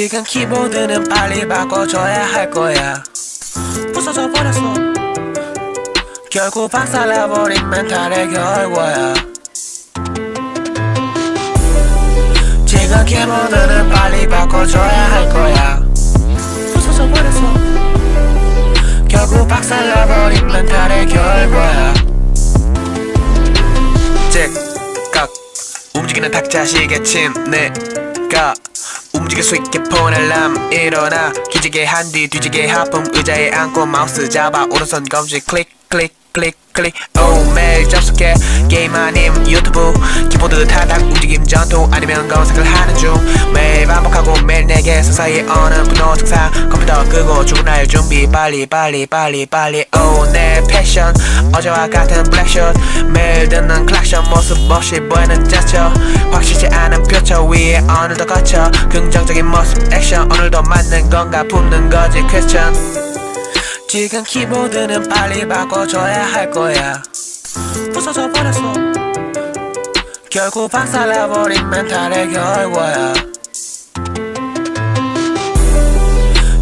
지금 키보드는 빨리 바꿔줘야 할 거야. 부서져 버렸어. 결국 박살나버린 멘탈의 결과야. 지금 키보드는 빨리 바꿔줘야 할 거야. 부서져 버렸어. 결국 박살나버린 멘탈의 결과야. 째깍 움직이는 닭자식의 침내가 움직일 수 있게 보낼람. 일어나 기지개 한 뒤 뒤지개 하품 의자에 앉고 마우스 잡아 오른손 검지 클릭 클릭 클릭 클릭. 오 매일 접속해 게임 아님 유튜브 키보드 타닥 움직임 전투 아니면 검색을 하는 중. 매일 반복하고 매일 내게 서서히 오는 분노 증상. 컴퓨터 끄고 출근할 준비 빨리 빨리 빨리 빨리. 오 내 패션 어제와 같은 블랙샷 매일 듣는 클락션 모습 없이 보이는 제스처 확실치 않은 표처 위에 오늘도 거쳐 긍정적인 모습 액션 오늘도 맞는 건가 품는 거지 퀘스천. 지금 키보드는 빨리 바꿔줘야 할 거야. 부서져 버렸어. 결국 박살나버린 멘탈의 결과야.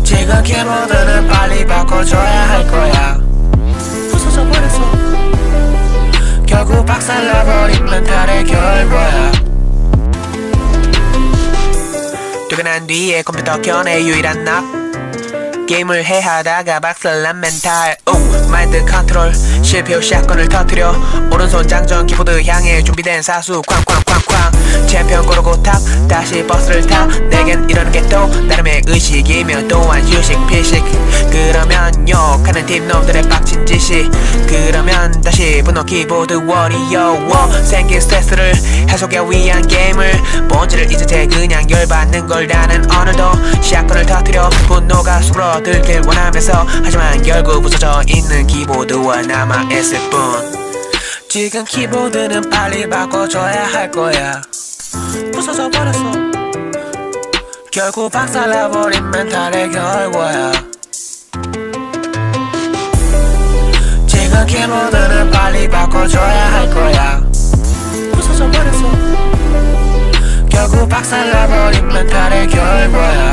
지금 키보드는 빨리 바꿔줘야 할 거야. 부서져 버렸어. 결국 박살나버린 멘탈의 결과야. 퇴근한 뒤에 컴퓨터 켜내 유일한 납. 게임을 해하다가 박살난 멘탈. 마인드 컨트롤 실패 후 샷건을 터뜨려 오른손 장전 키보드 향해 준비된 사수 쾅쾅쾅쾅. 챔피언 고르고 탑 다시 버스를 타. 내겐 이러는 게 또 나름의 의식이며 또한 휴식 피식. 그러면 욕하는 팀놈들의 빡친 짓이. 그러면 다시 분노 키보드 워리어. 생긴 스트레스를 해소하기 위한 게임을 본질을 잊은 채 그냥 열받는 걸 나는 오늘도 샷건을 터뜨려 분노가 수그러들길 원하면서. 하지만 결국 부서져 있는 키보드와 남아있을 뿐. 지금 키보드는 빨리 바꿔줘야 할 거야. 부서져 버렸어. 결국 박살나버린 멘탈의 결과야. 지금 키보드는 빨리 바꿔줘야 할 거야. 부서져 버렸어. 결국 박살나버린 멘탈의 결과야.